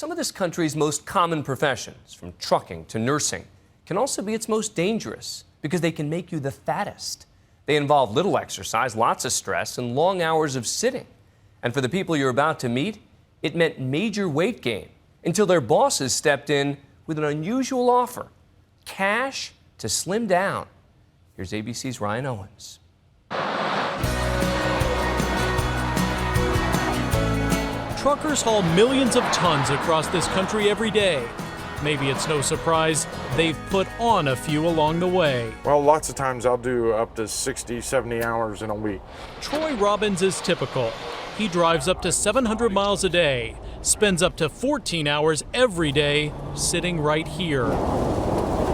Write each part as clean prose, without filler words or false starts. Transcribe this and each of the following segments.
Some of this country's most common professions, from trucking to nursing, can also be its most dangerous because they can make you the fattest. They involve little exercise, lots of stress, and long hours of sitting. And for the people you're about to meet, it meant major weight gain until their bosses stepped in with an unusual offer: cash to slim down. Here's ABC's Ryan Owens. Truckers haul millions of tons across this country every day. Maybe it's no surprise they've put on a few along the way. Well, lots of times I'll do up to 60, 70 hours in a week. Troy Robbins is typical. He drives up to 700 miles a day, spends up to 14 hours every day sitting right here.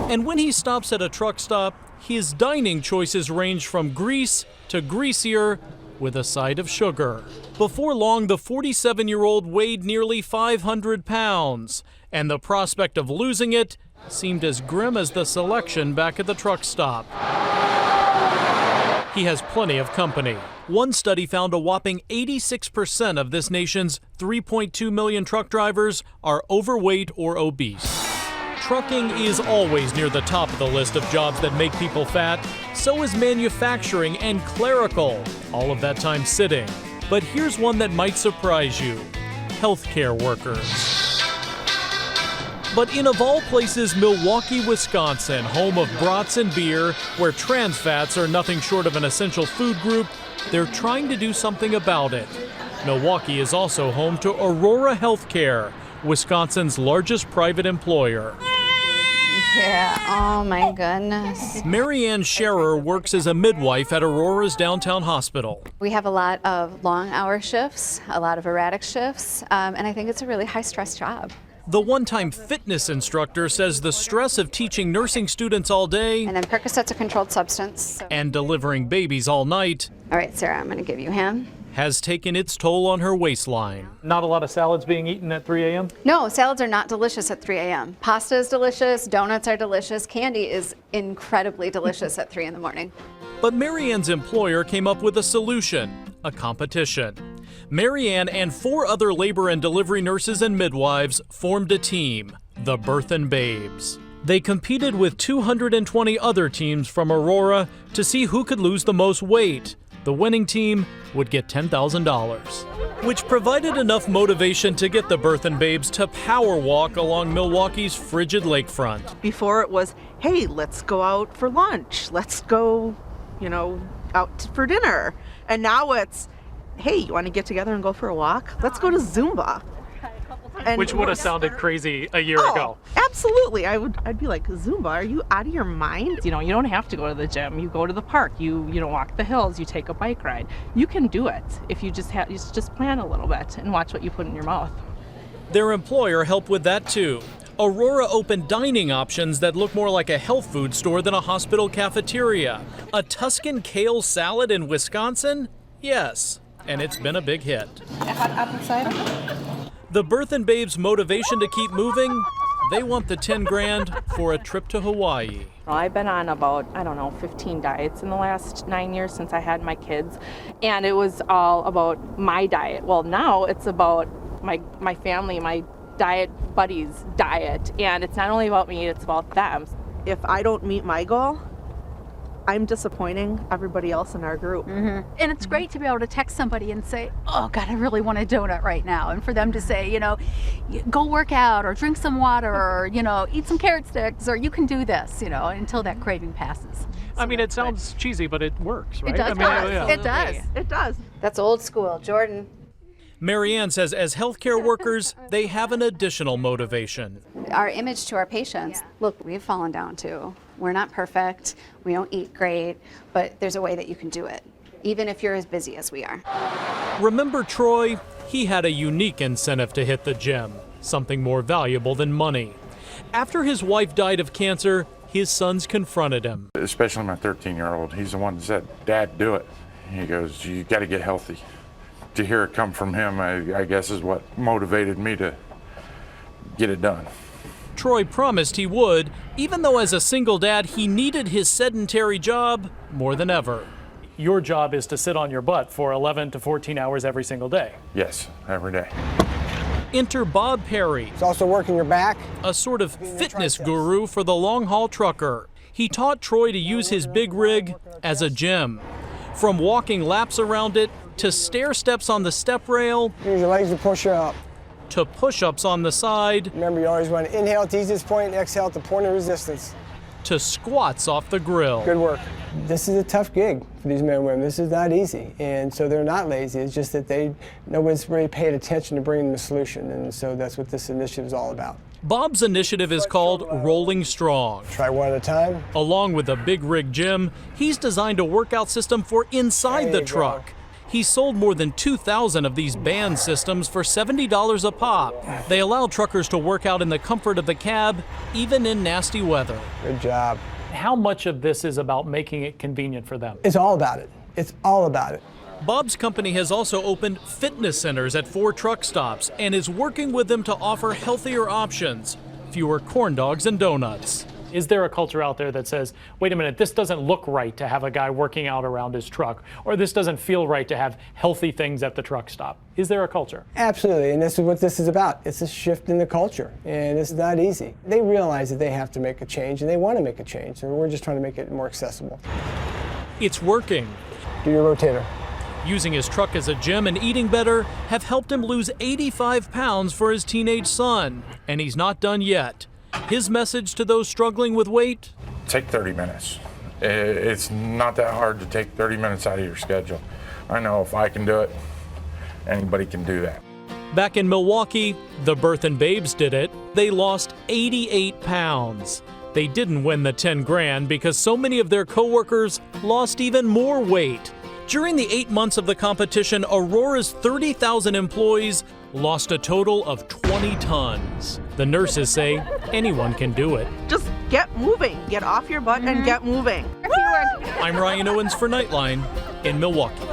And when he stops at a truck stop, his dining choices range from grease to greasier with a side of sugar. Before long, the 47-year-old weighed nearly 500 pounds, and the prospect of losing it seemed as grim as the selection back at the truck stop. He has plenty of company. One study found a whopping 86% of this nation's 3.2 million truck drivers are overweight or obese. Trucking is always near the top of the list of jobs that make people fat. So is manufacturing and clerical, all of that time sitting. But here's one that might surprise you: healthcare workers. But in, of all places, Milwaukee, Wisconsin, home of brats and beer, where trans fats are nothing short of an essential food group, they're trying to do something about it. Milwaukee is also home to Aurora Healthcare, Wisconsin's largest private employer. Yeah, oh my goodness. Marianne Scherer works as a midwife at Aurora's downtown hospital. We have a lot of long hour shifts, a lot of erratic shifts, and I think it's a really high stress job. The one-time fitness instructor says the stress of teaching nursing students all day And then Percocet's a controlled substance. So. and delivering babies all night All right, Sarah, I'm going to give you a hand. has taken its toll on her waistline. Not a lot of salads being eaten at 3 a.m.? No, salads are not delicious at 3 a.m. Pasta is delicious, donuts are delicious, candy is incredibly delicious at 3 in the morning. But Marianne's employer came up with a solution: a competition. Marianne and 4 other labor and delivery nurses and midwives formed a team, the Birthin' Babes. They competed with 220 other teams from Aurora to see who could lose the most weight. The winning team would get $10,000, which provided enough motivation to get the Birthin' Babes to power walk along Milwaukee's frigid lakefront. Before it was, hey, let's go out for lunch. Let's go, out for dinner. And now it's, hey, you want to get together and go for a walk? Let's go to Zumba. And Which would have sounded crazy a year ago. Absolutely. I'd be like, Zumba, are you out of your mind? You don't have to go to the gym. You go to the park. You walk the hills. You take a bike ride. You can do it if you just plan a little bit and watch what you put in your mouth. Their employer helped with that too. Aurora opened dining options that look more like a health food store than a hospital cafeteria. A Tuscan kale salad in Wisconsin? Yes, and it's been a big hit. The Birthin' Babes' motivation to keep moving? They want the 10 grand for a trip to Hawaii. I've been on about, 15 diets in the last 9 years since I had my kids, and it was all about my diet. Well, now it's about my family, my diet buddies' diet, and it's not only about me, it's about them. If I don't meet my goal, I'm disappointing everybody else in our group. And it's great to be able to text somebody and say, oh God, I really want a donut right now. And for them to say, go work out or drink some water or, eat some carrot sticks or you can do this, until that craving passes. I mean, it sounds cheesy, but it works, right? It does. It does. It does. That's old school, Jordan. Marianne says as healthcare workers, they have an additional motivation. Our image to our patients, look, we've fallen down too. We're not perfect, we don't eat great, but there's a way that you can do it, even if you're as busy as we are. Remember Troy? He had a unique incentive to hit the gym, something more valuable than money. After his wife died of cancer, his sons confronted him. Especially my 13-year-old. He's the one that said, Dad, do it. He goes, you got to get healthy. To hear it come from him, I guess, is what motivated me to get it done. Troy promised he would, even though as a single dad, he needed his sedentary job more than ever. Your job is to sit on your butt for 11 to 14 hours every single day. Yes, every day. enter Bob Perry, It's also working your back. a sort of fitness guru for the long-haul trucker. He taught Troy to use his big rig as a gym. From walking laps around it, to stair steps on the step rail, Use your legs to push up. to push-ups on the side, Remember, you always want to inhale at the easiest point, exhale at the point of resistance. to squats off the grill. Good work. This is a tough gig for these men and women. This is not easy. And so they're not lazy. It's just that nobody's really paid attention to bringing them a solution. And so that's what this initiative is all about. Bob's initiative is called Rolling Strong. Try one at a time. Along with a big rig gym, he's designed a workout system for inside There the you go. truck. He sold more than 2,000 of these band systems for $70 a pop. They allow truckers to work out in the comfort of the cab, even in nasty weather. Good job. How much of this is about making it convenient for them? It's all about it. It's all about it. Bob's company has also opened fitness centers at 4 truck stops and is working with them to offer healthier options, fewer corn dogs and donuts. Is there a culture out there that says, wait a minute, this doesn't look right to have a guy working out around his truck, or this doesn't feel right to have healthy things at the truck stop? Is there a culture? Absolutely, and this is what this is about. It's a shift in the culture, and it's not easy. They realize that they have to make a change, and they want to make a change, and we're just trying to make it more accessible. It's working. Do your rotator. Using his truck as a gym and eating better have helped him lose 85 pounds for his teenage son, and he's not done yet. His message to those struggling with weight? Take 30 minutes. It's not that hard to take 30 minutes out of your schedule. I know if I can do it, anybody can do that. Back in Milwaukee, the Birth and Babes did it. They lost 88 pounds. They didn't win the 10 grand because so many of their coworkers lost even more weight. During the 8 months of the competition, Aurora's 30,000 employees lost a total of 20 tons. The nurses say anyone can do it. Just get moving. Get off your butt and get moving. I'm Ryan Owens for Nightline in Milwaukee.